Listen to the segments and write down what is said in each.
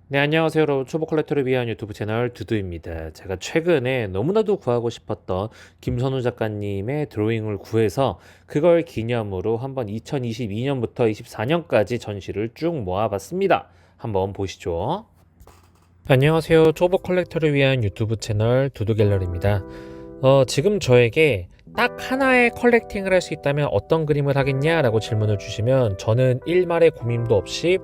네, 안녕하세요, 여러분. 초보 컬렉터를 위한 유튜브 채널 두두입니다. 제가 최근에 너무나도 구하고 싶었던 김선우 작가님의 드로잉을 구해서 그걸 기념으로 한번 2022년부터 24년까지 전시를 쭉 모아봤습니다. 한번 보시죠. 안녕하세요. 초보 컬렉터를 위한 유튜브 채널 두두갤러리입니다. 지금 저에게 딱 하나의 컬렉팅을 할 수 있다면 어떤 그림을 하겠냐라고 질문을 주시면 저는 일말의 고민도 없이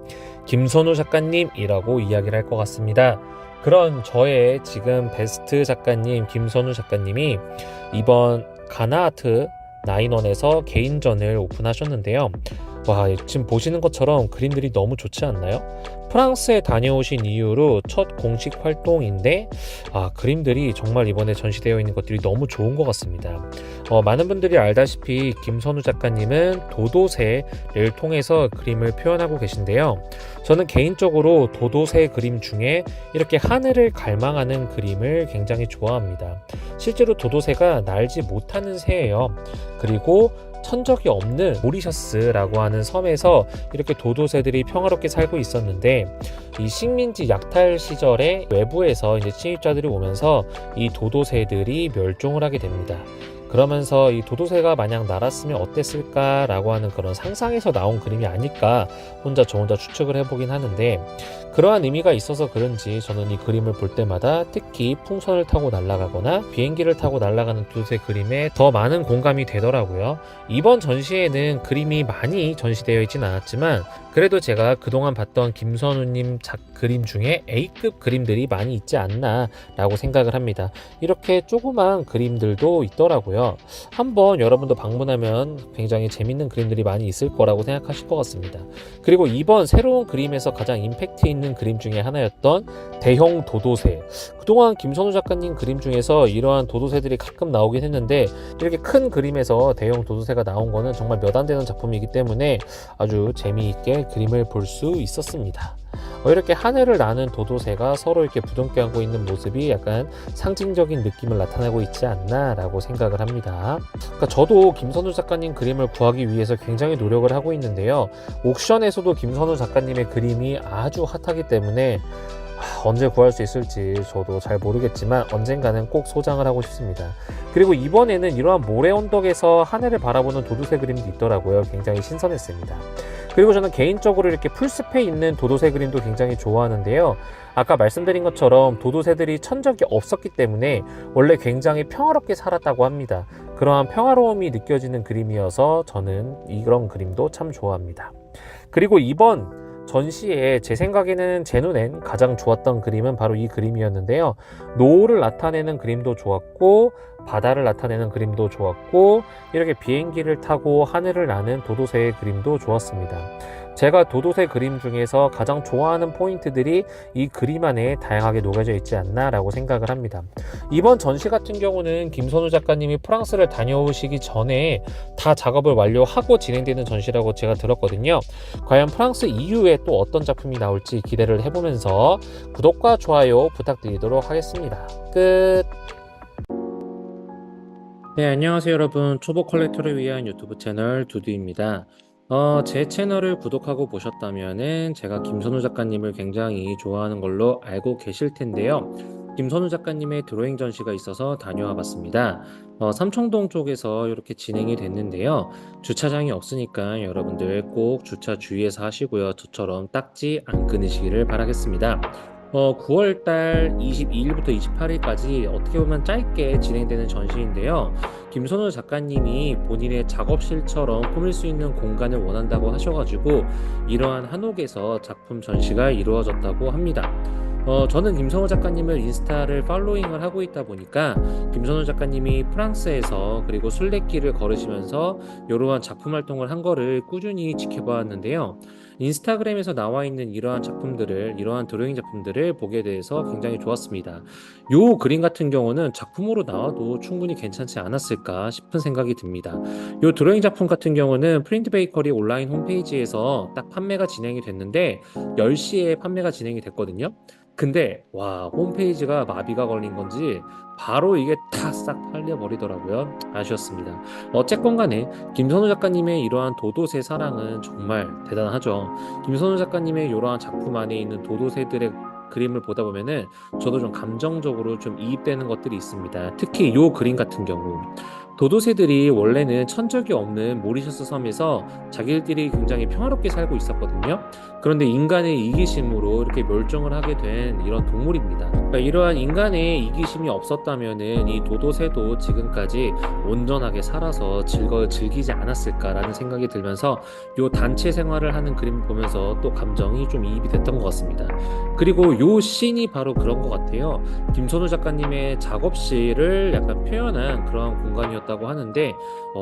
김선우 작가님이라고 이야기를 할 것 같습니다. 그런 저의 지금 베스트 작가님 김선우 작가님이 이번 가나아트 나인원에서 개인전을 오픈하셨는데요. 와, 지금 보시는 것처럼 그림들이 너무 좋지 않나요? 프랑스에 다녀오신 이후로 첫 공식 활동인데 그림들이 정말 이번에 전시되어 있는 것들이 너무 좋은 것 같습니다. 많은 분들이 알다시피 김선우 작가님은 도도새를 통해서 그림을 표현하고 계신데요. 저는 개인적으로 도도새 그림 중에 이렇게 하늘을 갈망하는 그림을 굉장히 좋아합니다. 실제로 도도새가 날지 못하는 새예요. 그리고 천적이 없는 모리셔스라고 하는 섬에서 이렇게 도도새들이 평화롭게 살고 있었는데 이 식민지 약탈 시절에 외부에서 이제 침입자들이 오면서 이 도도새들이 멸종을 하게 됩니다. 그러면서 이 도도새가 만약 날았으면 어땠을까라고 하는 그런 상상에서 나온 그림이 아닐까 저 혼자 추측을 해보긴 하는데 그러한 의미가 있어서 그런지 저는 이 그림을 볼 때마다 특히 풍선을 타고 날아가거나 비행기를 타고 날아가는 도도새 그림에 더 많은 공감이 되더라고요. 이번 전시에는 그림이 많이 전시되어 있진 않았지만 그래도 제가 그동안 봤던 김선우님 그림 중에 A급 그림들이 많이 있지 않나 라고 생각을 합니다. 이렇게 조그만 그림들도 있더라고요. 한번 여러분도 방문하면 굉장히 재밌는 그림들이 많이 있을 거라고 생각하실 것 같습니다. 그리고 이번 새로운 그림에서 가장 임팩트 있는 그림 중에 하나였던 대형 도도새. 그동안 김선우 작가님 그림 중에서 이러한 도도새들이 가끔 나오긴 했는데 이렇게 큰 그림에서 대형 도도새가 나온 거는 정말 몇 안 되는 작품이기 때문에 아주 재미있게 그림을 볼 수 있었습니다. 이렇게 하늘을 나는 도도새가 서로 이렇게 부둥켜 안고 있는 모습이 약간 상징적인 느낌을 나타내고 있지 않나 라고 생각을 합니다. 그러니까 저도 김선우 작가님 그림을 구하기 위해서 굉장히 노력을 하고 있는데요. 옥션에서도 김선우 작가님의 그림이 아주 핫하기 때문에 언제 구할 수 있을지 저도 잘 모르겠지만 언젠가는 꼭 소장을 하고 싶습니다. 그리고 이번에는 이러한 모래 언덕에서 하늘을 바라보는 도도새 그림도 있더라고요. 굉장히 신선했습니다. 그리고 저는 개인적으로 이렇게 풀숲에 있는 도도새 그림도 굉장히 좋아하는데요. 아까 말씀드린 것처럼 도도새들이 천적이 없었기 때문에 원래 굉장히 평화롭게 살았다고 합니다. 그러한 평화로움이 느껴지는 그림이어서 저는 이런 그림도 참 좋아합니다. 그리고 이번 전시에 제 생각에는 제 눈엔 가장 좋았던 그림은 바로 이 그림이었는데요. 노을을 나타내는 그림도 좋았고 바다를 나타내는 그림도 좋았고 이렇게 비행기를 타고 하늘을 나는 도도새의 그림도 좋았습니다. 제가 도도새 그림 중에서 가장 좋아하는 포인트들이 이 그림 안에 다양하게 녹여져 있지 않나 라고 생각을 합니다. 이번 전시 같은 경우는 김선우 작가님이 프랑스를 다녀오시기 전에 다 작업을 완료하고 진행되는 전시라고 제가 들었거든요. 과연 프랑스 이후에 또 어떤 작품이 나올지 기대를 해보면서 구독과 좋아요 부탁드리도록 하겠습니다. 끝. 네, 안녕하세요 여러분. 초보 컬렉터를 위한 유튜브 채널 두두입니다. 제 채널을 구독하고 보셨다면은 제가 김선우 작가님을 굉장히 좋아하는 걸로 알고 계실 텐데요. 김선우 작가님의 드로잉 전시가 있어서 다녀와 봤습니다. 삼청동 쪽에서 이렇게 진행이 됐는데요. 주차장이 없으니까 여러분들 꼭 주차 주의해서 하시고요. 저처럼 딱지 안 끊으시기를 바라겠습니다. 9월달 22일부터 28일까지 어떻게 보면 짧게 진행되는 전시인데요. 김선우 작가님이 본인의 작업실처럼 꾸밀 수 있는 공간을 원한다고 하셔가지고 이러한 한옥에서 작품 전시가 이루어졌다고 합니다. 저는 김선우 작가님을 인스타를 팔로잉을 하고 있다 보니까 김선우 작가님이 프랑스에서 그리고 순례길을 걸으시면서 이러한 작품 활동을 한 거를 꾸준히 지켜보았는데요. 인스타그램에서 나와 있는 이러한 드로잉 작품들을 보게 돼서 굉장히 좋았습니다. 요 그림 같은 경우는 작품으로 나와도 충분히 괜찮지 않았을까 싶은 생각이 듭니다. 요 드로잉 작품 같은 경우는 프린트 베이커리 온라인 홈페이지에서 딱 판매가 진행이 됐는데 10시에 판매가 진행이 됐거든요. 근데 와, 홈페이지가 마비가 걸린 건지 바로 이게 다 싹 팔려버리더라고요. 아쉬웠습니다. 어쨌건 간에 김선우 작가님의 이러한 도도새 사랑은 정말 대단하죠. 김선우 작가님의 이러한 작품 안에 있는 도도새들의 그림을 보다 보면은 저도 좀 감정적으로 좀 이입되는 것들이 있습니다. 특히 이 그림 같은 경우 도도새들이 원래는 천적이 없는 모리셔스 섬에서 자기들끼리 굉장히 평화롭게 살고 있었거든요. 그런데 인간의 이기심으로 이렇게 멸종을 하게 된 이런 동물입니다. 그러니까 이러한 인간의 이기심이 없었다면은 이 도도새도 지금까지 온전하게 살아서 즐기지 않았을까라는 생각이 들면서 요 단체 생활을 하는 그림을 보면서 또 감정이 좀 이입이 됐던 것 같습니다. 그리고 요 씬이 바로 그런 것 같아요. 김선우 작가님의 작업실을 약간 표현한 그런 공간이었다고 하는데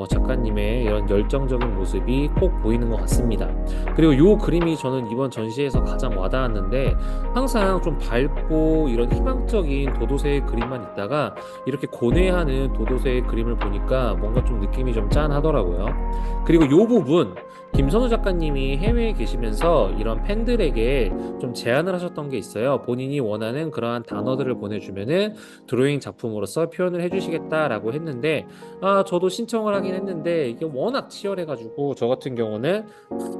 작가님의 이런 열정적인 모습이 꼭 보이는 것 같습니다. 그리고 요 그림이 저는 이번 전시에서 가장 와닿았는데 항상 좀 밝고 이런 희망적인 도도새의 그림만 있다가 이렇게 고뇌하는 도도새의 그림을 보니까 뭔가 좀 느낌이 좀 짠하더라고요. 그리고 요 부분 김선우 작가님이 해외에 계시면서 이런 팬들에게 좀 제안을 하셨던 게 있어요. 본인이 원하는 그러한 단어들을 보내주면은 드로잉 작품으로서 표현을 해주시겠다라고 했는데 저도 신청을 하긴 했는데 이게 워낙 치열해가지고 저 같은 경우는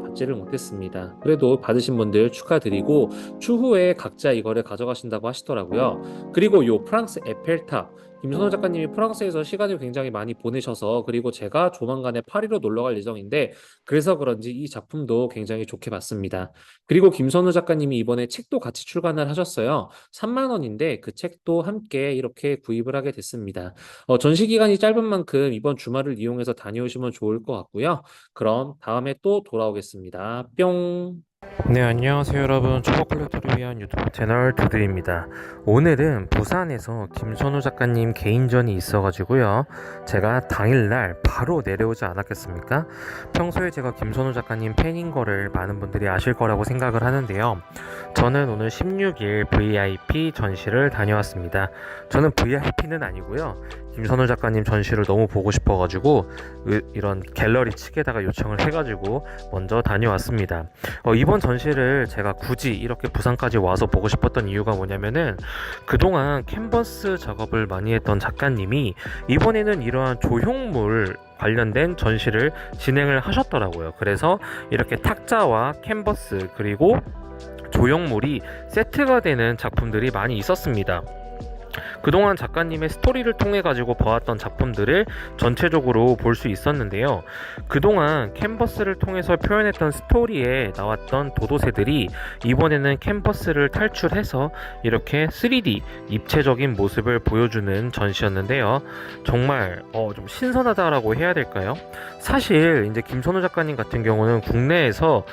받지를 못했습니다. 그래도 받으신 분들 축하드리고 추후에 각자 이거를 가져가신다고 하시더라고요. 그리고 요 프랑스 에펠탑 김선호 작가님이 프랑스에서 시간을 굉장히 많이 보내셔서 그리고 제가 조만간에 파리로 놀러 갈 예정인데 그래서 그런지 이 작품도 굉장히 좋게 봤습니다. 그리고 김선우 작가님이 이번에 책도 같이 출간을 하셨어요. 3만 원인데 그 책도 함께 이렇게 구입을 하게 됐습니다. 전시 기간이 짧은 만큼 이번 주말을 이용해서 다녀오시면 좋을 것 같고요. 그럼 다음에 또 돌아오겠습니다. 뿅! 네, 안녕하세요 여러분. 초보 컬렉터를 위한 유튜브 채널 두두입니다. 오늘은 부산에서 김선우 작가님 개인전이 있어가지고요, 제가 당일날 바로 내려오지 않았겠습니까? 평소에 제가 김선우 작가님 팬인 거를 많은 분들이 아실 거라고 생각을 하는데요, 저는 오늘 16일 VIP 전시를 다녀왔습니다. 저는 VIP는 아니고요, 김선우 작가님 전시를 너무 보고 싶어가지고 이런 갤러리 측에다가 요청을 해가지고 먼저 다녀왔습니다. 이번 전시를 제가 굳이 이렇게 부산까지 와서 보고 싶었던 이유가 뭐냐면은 그동안 캔버스 작업을 많이 했던 작가님이 이번에는 이러한 조형물 관련된 전시를 진행을 하셨더라고요. 그래서 이렇게 탁자와 캔버스 그리고 조형물이 세트가 되는 작품들이 많이 있었습니다. 그동안 작가님의 스토리를 통해 가지고 보았던 작품들을 전체적으로 볼 수 있었는데요, 그동안 캔버스를 통해서 표현했던 스토리에 나왔던 도도새들이 이번에는 캔버스를 탈출해서 이렇게 3D 입체적인 모습을 보여주는 전시였는데요, 정말 좀 신선하다라고 해야 될까요? 사실 이제 김선우 작가님 같은 경우는 국내에서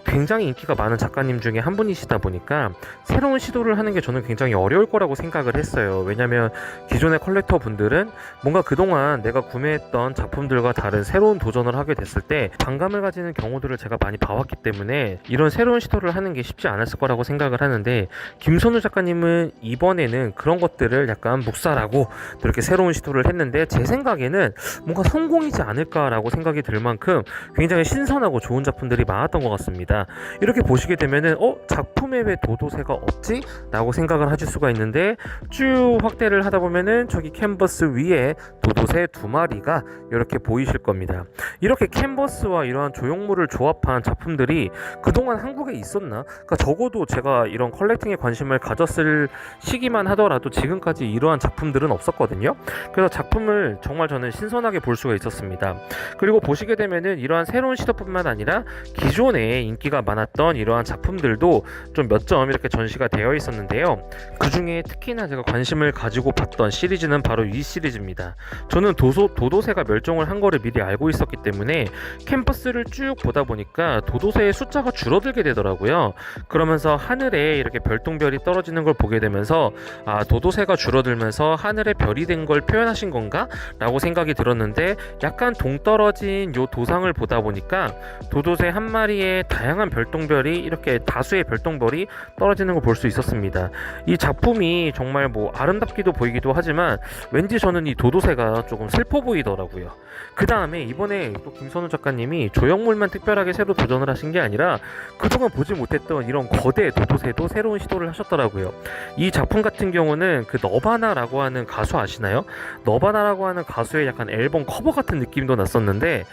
굉장히 인기가 많은 작가님 중에 한 분이시다 보니까 새로운 시도를 하는 게 저는 굉장히 어려울 거라고 생각을 했어요. 왜냐면 기존의 컬렉터 분들은 뭔가 그동안 내가 구매했던 작품들과 다른 새로운 도전을 하게 됐을 때 반감을 가지는 경우들을 제가 많이 봐왔기 때문에 이런 새로운 시도를 하는 게 쉽지 않았을 거라고 생각을 하는데, 김선우 작가님은 이번에는 그런 것들을 약간 묵살하고 또 이렇게 새로운 시도를 했는데 제 생각에는 뭔가 성공이지 않을까라고 생각이 들 만큼 굉장히 신선하고 좋은 작품들이 많았던 것 같습니다. 이렇게 보시게 되면은 작품에 왜 도도새가 없지? 라고 생각을 하실 수가 있는데, 쭉 확대를 하다 보면은 저기 캔버스 위에 도도새 2마리가 이렇게 보이실 겁니다. 이렇게 캔버스와 이러한 조형물을 조합한 작품들이 그동안 한국에 있었나? 그러니까 적어도 제가 이런 컬렉팅에 관심을 가졌을 시기만 하더라도 지금까지 이러한 작품들은 없었거든요. 그래서 작품을 정말 저는 신선하게 볼 수가 있었습니다. 그리고 보시게 되면은 이러한 새로운 시도뿐만 아니라 기존에 인기가 많았던 이러한 작품들도 좀 몇 점 이렇게 전시가 되어 있었는데요, 그 중에 특히나 제가 관심을 가지고 봤던 시리즈는 바로 이 시리즈입니다. 저는 도도새가 멸종을 한 거를 미리 알고 있었기 때문에 캔버스를 쭉 보다 보니까 도도새의 숫자가 줄어들게 되더라고요. 그러면서 하늘에 이렇게 별똥별이 떨어지는 걸 보게 되면서 도도새가 줄어들면서 하늘에 별이 된 걸 표현하신 건가? 라고 생각이 들었는데, 약간 동떨어진 요 도상을 보다 보니까 도도새 한 마리에 다양한 별똥별이 이렇게 다수의 별똥별이 떨어지는 걸 볼 수 있었습니다. 이 작품이 정말 아름답기도 보이기도 하지만 왠지 저는 이 도도새가 조금 슬퍼 보이더라고요. 그 다음에 이번에 또 김선우 작가님이 조형물만 특별하게 새로 도전을 하신 게 아니라 그동안 보지 못했던 이런 거대 도도새도 새로운 시도를 하셨더라고요. 이 작품 같은 경우는 그 너바나라고 하는 가수 아시나요? 너바나라고 하는 가수의 약간 앨범 커버 같은 느낌도 났었는데,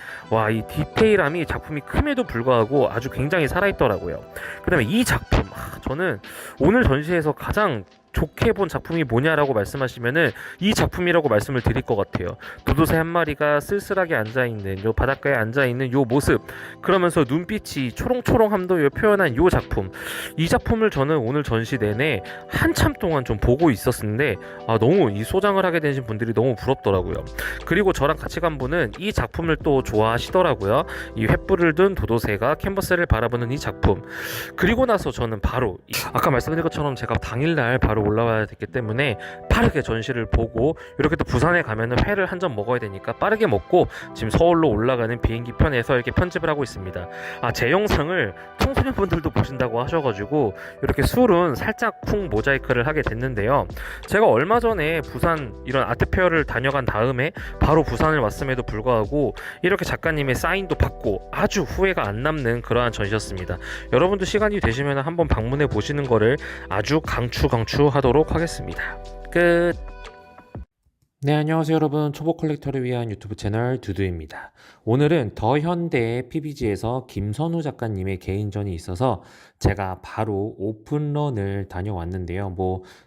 이 디테일함이 작품이 큼에도 불구하고 아주 굉장히 굉장히 살아있더라고요. 그 다음에 이 작품, 저는 오늘 전시에서 가장 좋게 본 작품이 뭐냐라고 말씀하시면은 이 작품이라고 말씀을 드릴 것 같아요. 도도새 한 마리가 쓸쓸하게 앉아있는 요 바닷가에 앉아있는 요 모습, 그러면서 눈빛이 초롱초롱함도 표현한 요 작품, 이 작품을 저는 오늘 전시 내내 한참 동안 좀 보고 있었는데 너무 이 소장을 하게 되신 분들이 너무 부럽더라고요. 그리고 저랑 같이 간 분은 이 작품을 또 좋아하시더라고요. 이 횃불을 든 도도새가 캔버스를 바라보는 이 작품. 그리고 나서 저는 바로 아까 말씀드린 것처럼 제가 당일날 바로 올라와야 됐기 때문에 빠르게 전시를 보고, 이렇게 또 부산에 가면은 회를 한 점 먹어야 되니까 빠르게 먹고 지금 서울로 올라가는 비행기 편에서 이렇게 편집을 하고 있습니다. 제 영상을 청소년분들도 보신다고 하셔가지고 이렇게 술은 살짝 쿵 모자이크를 하게 됐는데요. 제가 얼마 전에 부산 이런 아트페어를 다녀간 다음에 바로 부산을 왔음에도 불구하고 이렇게 작가님의 사인도 받고 아주 후회가 안 남는 그러한 전시였습니다. 여러분도 시간이 되시면 한번 방문해 보시는 거를 아주 강추하도록 하겠습니다. 끝. 네, 안녕하세요 여러분. 초보 컬렉터를 위한 유튜브 채널 두두입니다. 오늘은 더 현대 PBG에서 김선우 작가님의 개인전이 있어서 제가 바로 오픈런을 다녀왔는데요.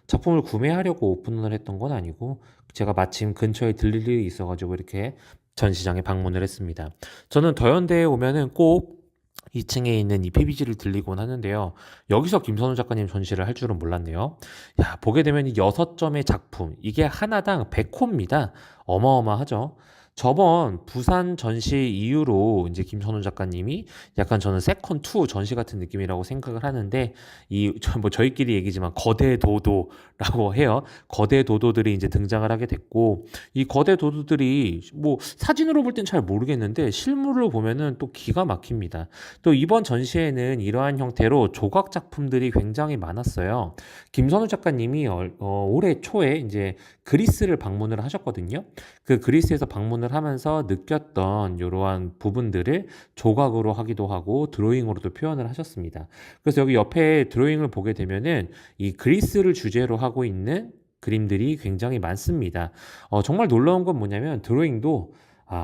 작품을 구매하려고 오픈런을 했던 건 아니고 제가 마침 근처에 들릴 일이 있어가지고 이렇게 전시장에 방문을 했습니다. 저는 더 현대에 오면은 꼭 2층에 있는 이 PBG를 들리곤 하는데요. 여기서 김선우 작가님 전시를 할 줄은 몰랐네요. 보게 되면 이 6점의 작품, 이게 하나당 100호입니다. 어마어마하죠. 저번 부산 전시 이후로 이제 김선우 작가님이 약간 저는 세컨 2 전시 같은 느낌이라고 생각을 하는데, 저희끼리 얘기지만 거대 도도라고 해요. 거대 도도들이 이제 등장을 하게 됐고, 이 거대 도도들이 사진으로 볼 땐 잘 모르겠는데 실물로 보면은 또 기가 막힙니다. 또 이번 전시에는 이러한 형태로 조각 작품들이 굉장히 많았어요. 김선우 작가님이 올해 초에 이제 그리스를 방문을 하셨거든요. 그 그리스에서 방문을 하면서 느꼈던 이러한 부분들을 조각으로 하기도 하고 드로잉으로도 표현을 하셨습니다. 그래서 여기 옆에 드로잉을 보게 되면은 이 그리스를 주제로 하고 있는 그림들이 굉장히 많습니다. 정말 놀라운 건 뭐냐면 드로잉도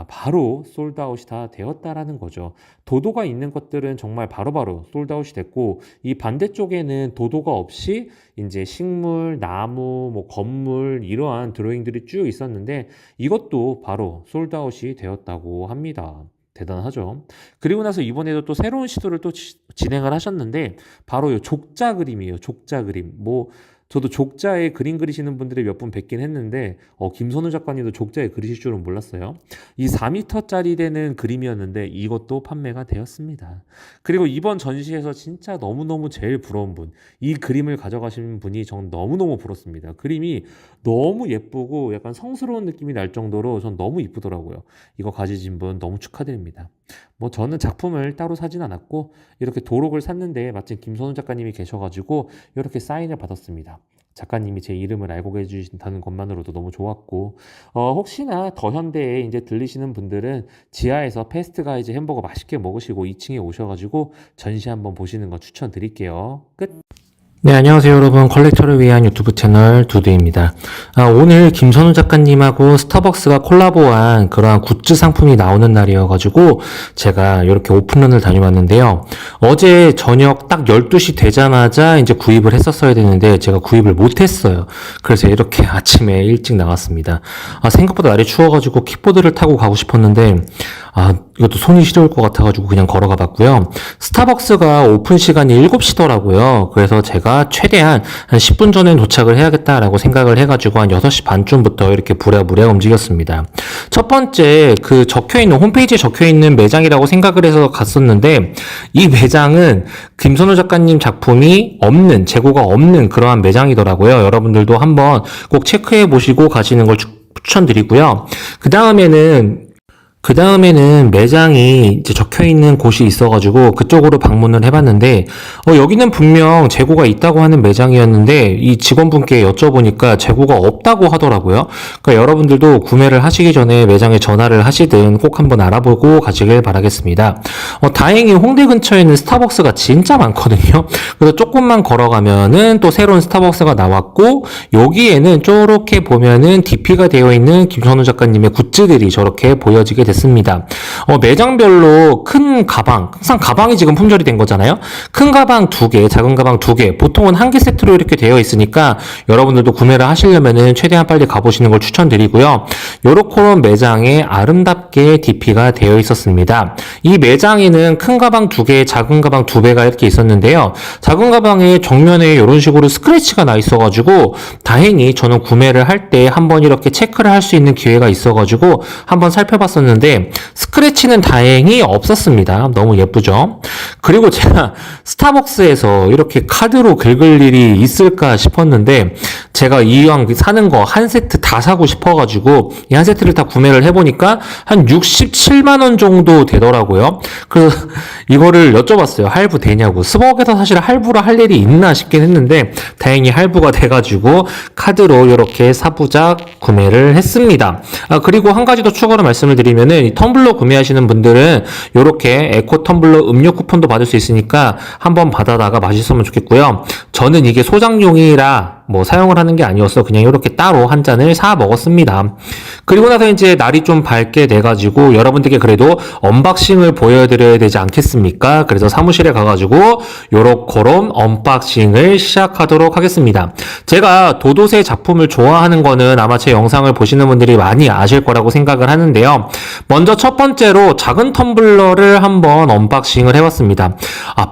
바로 솔드아웃이 다 되었다라는 거죠. 도도가 있는 것들은 정말 바로바로 솔드아웃이 됐고, 이 반대쪽에는 도도가 없이 이제 식물, 나무, 건물 이러한 드로잉들이 쭉 있었는데 이것도 바로 솔드아웃이 되었다고 합니다. 대단하죠. 그리고 나서 이번에도 또 새로운 시도를 또 진행을 하셨는데 바로 이 족자 그림이에요. 족자 그림. 저도 족자에 그림 그리시는 분들이 몇 분 뵙긴 했는데 김선우 작가님도 족자에 그리실 줄은 몰랐어요. 이 4m짜리 되는 그림이었는데 이것도 판매가 되었습니다. 그리고 이번 전시에서 진짜 너무너무 제일 부러운 분, 이 그림을 가져가신 분이 전 너무너무 부럽습니다. 그림이 너무 예쁘고 약간 성스러운 느낌이 날 정도로 전 너무 이쁘더라고요. 이거 가지신 분 너무 축하드립니다. 저는 작품을 따로 사진 않았고 이렇게 도록을 샀는데 마침 김선우 작가님이 계셔가지고 이렇게 사인을 받았습니다. 작가님이 제 이름을 알고 계신다는 것만으로도 너무 좋았고, 혹시나 더 현대에 이제 들리시는 분들은 지하에서 패스트가이즈 햄버거 맛있게 먹으시고 2층에 오셔가지고 전시 한번 보시는 거 추천드릴게요. 끝. 네, 안녕하세요 여러분. 컬렉터를 위한 유튜브 채널 두두입니다. 오늘 김선우 작가님하고 스타벅스가 콜라보한 그러한 굿즈 상품이 나오는 날이어가지고 제가 이렇게 오픈런을 다녀왔는데요. 어제 저녁 딱 12시 되자마자 이제 구입을 했었어야 되는데 제가 구입을 못했어요. 그래서 이렇게 아침에 일찍 나왔습니다. 생각보다 날이 추워가지고 킥보드를 타고 가고 싶었는데 이것도 손이 시려울 것 같아가지고 그냥 걸어가 봤고요. 스타벅스가 오픈 시간이 7시더라고요. 그래서 제가 최대한 한 10분 전에 도착을 해야겠다라고 생각을 해가지고 한 6시 반쯤부터 이렇게 부랴부랴 움직였습니다. 첫 번째 홈페이지에 적혀있는 매장이라고 생각을 해서 갔었는데, 이 매장은 김선우 작가님 작품이 재고가 없는 그러한 매장이더라고요. 여러분들도 한번 꼭 체크해 보시고 가시는 걸 추천드리고요. 그 다음에는 매장이 이제 적혀있는 곳이 있어가지고 그쪽으로 방문을 해봤는데, 여기는 분명 재고가 있다고 하는 매장이었는데 이 직원분께 여쭤보니까 재고가 없다고 하더라고요. 그러니까 여러분들도 구매를 하시기 전에 매장에 전화를 하시든 꼭 한번 알아보고 가시길 바라겠습니다. 다행히 홍대 근처에는 스타벅스가 진짜 많거든요. 그래서 조금만 걸어가면은 또 새로운 스타벅스가 나왔고, 여기에는 저렇게 보면은 DP가 되어 있는 김선우 작가님의 굿즈들이 저렇게 보여지게 됐습니다. 했습니다. 매장별로 큰 가방, 항상 가방이 지금 품절이 된 거잖아요. 큰 가방 2개, 작은 가방 2개, 보통은 한 개 세트로 이렇게 되어 있으니까 여러분들도 구매를 하시려면은 최대한 빨리 가보시는 걸 추천드리고요. 요렇게 매장에 아름답게 DP가 되어 있었습니다. 이 매장에는 큰 가방 2개, 작은 가방 2배가 이렇게 있었는데요. 작은 가방에 정면에 이런 식으로 스크래치가 나 있어가지고 다행히 저는 구매를 할 때 한번 이렇게 체크를 할 수 있는 기회가 있어가지고 한번 살펴봤었는데 스크래치는 다행히 없었습니다. 너무 예쁘죠? 그리고 제가 스타벅스에서 이렇게 카드로 긁을 일이 있을까 싶었는데 제가 이왕 사는 거 한 세트 다 사고 싶어가지고 이 한 세트를 다 구매를 해보니까 한 67만 원 정도 되더라고요. 그래서 이거를 여쭤봤어요. 할부 되냐고. 스벅에서 사실 할부를 할 일이 있나 싶긴 했는데 다행히 할부가 돼가지고 카드로 이렇게 사부작 구매를 했습니다. 그리고 한 가지 더 추가로 말씀을 드리면은 이 텀블러 구매하시는 분들은 이렇게 에코 텀블러 음료 쿠폰도 받을 수 있으니까 한번 받아다가 마셨으면 좋겠고요. 저는 이게 소장용이라 사용을 하는 게 아니어서 그냥 이렇게 따로 한 잔을 사 먹었습니다. 그리고 나서 이제 날이 좀 밝게 돼가지고 여러분들께 그래도 언박싱을 보여드려야 되지 않겠습니까? 그래서 사무실에 가가지고 요렇게롬 언박싱을 시작하도록 하겠습니다. 제가 도도새 작품을 좋아하는 거는 아마 제 영상을 보시는 분들이 많이 아실 거라고 생각을 하는데요. 먼저 첫 번째로 작은 텀블러를 한번 언박싱을 해봤습니다.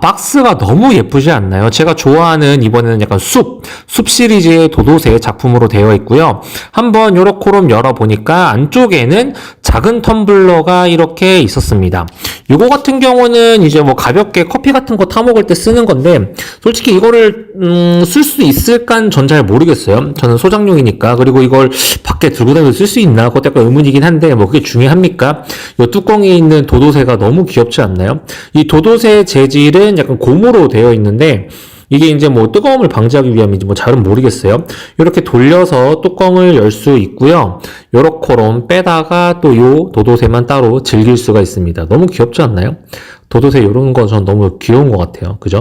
박스가 너무 예쁘지 않나요? 제가 좋아하는 이번에는 약간 숲 시리즈의 도도새 작품으로 되어 있고요. 한번 요렇게롬 열어보니까 안쪽에는 작은 텀블러가 이렇게 있었습니다. 이거 같은 경우는 이제 가볍게 커피 같은 거 타먹을 때 쓰는 건데 솔직히 이거를 쓸 수 있을까 전 잘 모르겠어요. 저는 소장용이니까. 그리고 이걸 밖에 들고 다니면서 쓸 수 있나 그것도 약간 의문이긴 한데 그게 중요합니까? 이 뚜껑에 있는 도도새가 너무 귀엽지 않나요? 이 도도새 재질은 약간 고무로 되어 있는데 이게 이제 뜨거움을 방지하기 위함인지 잘은 모르겠어요. 이렇게 돌려서 뚜껑을 열 수 있고요. 요렇게롬 빼다가 또 요 도도새만 따로 즐길 수가 있습니다. 너무 귀엽지 않나요? 도도새 요런 거 전 너무 귀여운 것 같아요. 그죠?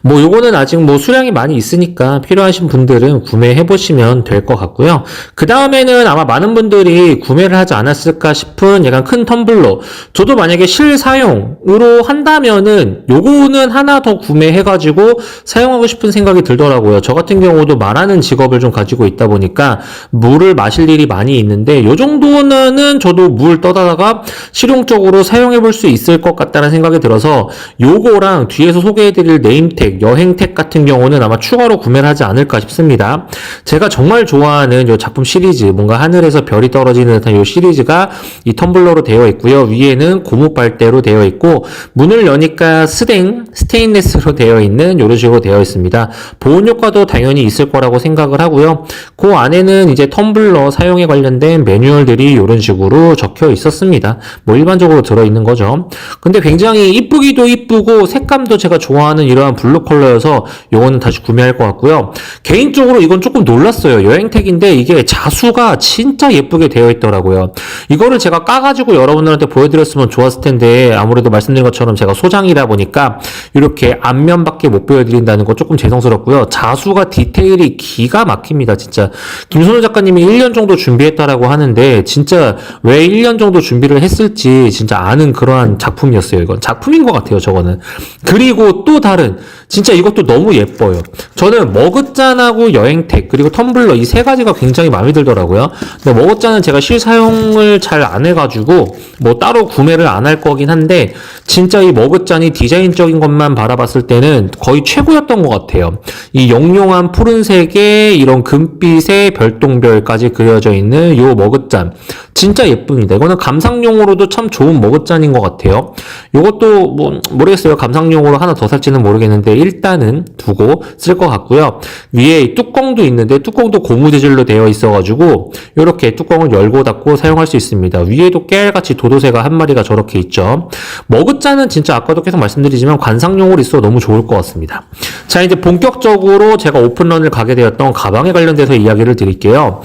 요거는 아직 수량이 많이 있으니까 필요하신 분들은 구매해 보시면 될 것 같고요. 그 다음에는 아마 많은 분들이 구매를 하지 않았을까 싶은 약간 큰 텀블러. 저도 만약에 실사용으로 한다면은 요거는 하나 더 구매해가지고 사용하고 싶은 생각이 들더라고요. 저 같은 경우도 말하는 직업을 좀 가지고 있다 보니까 물을 마실 일이 많이 있는데 요 정도는 저도 물 떠다가 실용적으로 사용해 볼 수 있을 것 같다는 생각이 들어서 요거랑 뒤에서 소개해드릴 네임택, 여행택 같은 경우는 아마 추가로 구매를 하지 않을까 싶습니다. 제가 정말 좋아하는 이 작품 시리즈, 뭔가 하늘에서 별이 떨어지는 듯한 이 시리즈가 이 텀블러로 되어 있고요. 위에는 고무 빨대로 되어 있고 문을 여니까 스테인레스로 되어 있는 이런 식으로 되어 있습니다. 보온 효과도 당연히 있을 거라고 생각을 하고요. 그 안에는 이제 텀블러 사용에 관련된 매뉴얼들이 이런 식으로 적혀 있었습니다. 일반적으로 들어있는 거죠. 근데 굉장히 이쁘기도 이쁘고 색감도 제가 좋아하는 이러한 블루 컬러여서 이거는 다시 구매할 것 같고요. 개인적으로 이건 조금 놀랐어요. 여행택인데 이게 자수가 진짜 예쁘게 되어 있더라고요. 이거를 제가 까가지고 여러분들한테 보여드렸으면 좋았을 텐데 아무래도 말씀드린 것처럼 제가 소장이다 보니까 이렇게 앞면밖에 못 보여드린다는 거 조금 죄송스럽고요. 자수가 디테일이 기가 막힙니다. 진짜 김선우 작가님이 1년 정도 준비했다라고 하는데 진짜 왜 1년 정도 준비를 했을지 진짜 아는 그러한 작품이었어요. 이건 작품인 것 같아요. 저거는. 그리고 또 다른 진짜 이것도 너무 예뻐요. 저는 머그잔하고 여행택 그리고 텀블러 이 세 가지가 굉장히 마음에 들더라고요. 근데 머그잔은 제가 실사용을 잘 안 해가지고 따로 구매를 안 할 거긴 한데 진짜 이 머그잔이 디자인적인 것만 바라봤을 때는 거의 최고였던 것 같아요. 이 영롱한 푸른색에 이런 금빛의 별똥별까지 그려져 있는 요 머그잔 진짜 예쁩니다. 이거는 감상용으로도 참 좋은 머그잔인 것 같아요. 요것도 모르겠어요. 감상용으로 하나 더 살지는 모르겠는데 일단은 두고 쓸 것 같고요. 위에 뚜껑도 있는데 뚜껑도 고무 재질로 되어 있어가지고 이렇게 뚜껑을 열고 닫고 사용할 수 있습니다. 위에도 깨알같이 도도새가 한 마리가 저렇게 있죠. 머그잔은 진짜 아까도 계속 말씀드리지만 관상용으로 있어 너무 좋을 것 같습니다. 자, 이제 본격적으로 제가 오픈런을 가게 되었던 가방에 관련돼서 이야기를 드릴게요.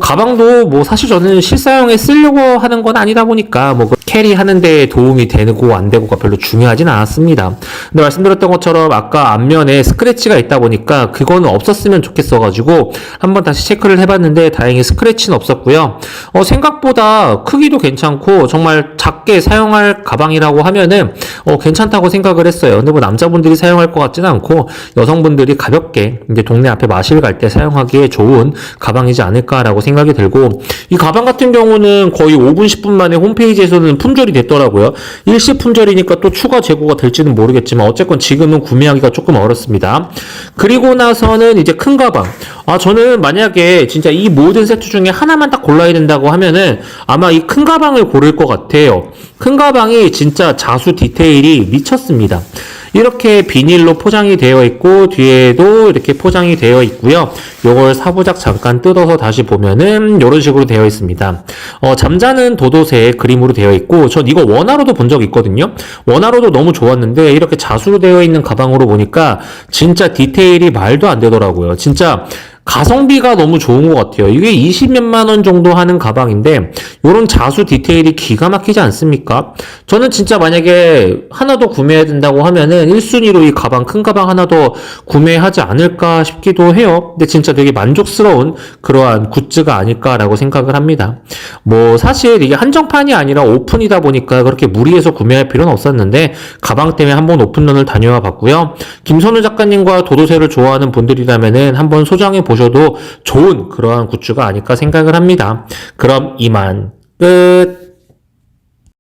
가방도 사실 저는 실사용에 쓰려고 하는 건 아니다 보니까 캐리하는 데 도움이 되고 안 되고가 별로 중요하진 않았습니다. 근데 말씀드렸던 것처럼 것처럼 아까 앞면에 스크래치가 있다 보니까 그거는 없었으면 좋겠어가지고 한번 다시 체크를 해봤는데 다행히 스크래치는 없었고요. 생각보다 크기도 괜찮고 정말 작게 사용할 가방이라고 하면은 괜찮다고 생각을 했어요. 근데 뭐 남자분들이 사용할 것 같지는 않고 여성분들이 가볍게 이제 동네 앞에 마실 갈 때 사용하기에 좋은 가방이지 않을까라고 생각이 들고, 이 가방 같은 경우는 거의 5분 10분 만에 홈페이지에서는 품절이 됐더라고요. 일시 품절이니까 또 추가 재고가 될지는 모르겠지만 어쨌건 지금은 구매하기가 조금 어렵습니다. 그리고 나서는 이제 큰 가방. 저는 만약에 진짜 이 모든 세트 중에 하나만 딱 골라야 된다고 하면은 아마 이 큰 가방을 고를 것 같아요. 큰 가방이 진짜 자수 디테일이 미쳤습니다. 이렇게 비닐로 포장이 되어 있고 뒤에도 이렇게 포장이 되어 있고요. 요걸 사부작 잠깐 뜯어서 다시 보면은 이런 식으로 되어 있습니다. 잠자는 도도새 그림으로 되어 있고, 전 이거 원화로도 본 적 있거든요. 원화로도 너무 좋았는데 이렇게 자수로 되어 있는 가방으로 보니까 진짜 디테일이 말도 안 되더라고요. 진짜 가성비가 너무 좋은 것 같아요. 이게 20몇만 원 정도 하는 가방인데 이런 자수 디테일이 기가 막히지 않습니까? 저는 진짜 만약에 하나 더 구매해야 된다고 하면은 1순위로 이 가방, 큰 가방 하나 더 구매하지 않을까 싶기도 해요. 근데 진짜 되게 만족스러운 그러한 굿즈가 아닐까라고 생각을 합니다. 뭐 사실 이게 한정판이 아니라 오픈이다 보니까 그렇게 무리해서 구매할 필요는 없었는데 가방 때문에 한번 오픈런을 다녀와 봤고요. 김선우 작가님과 도도새를 좋아하는 분들이라면은 한번 소장해 보셔도 좋은 그러한 굿즈가 아닐까 생각을 합니다. 그럼 이만 끝.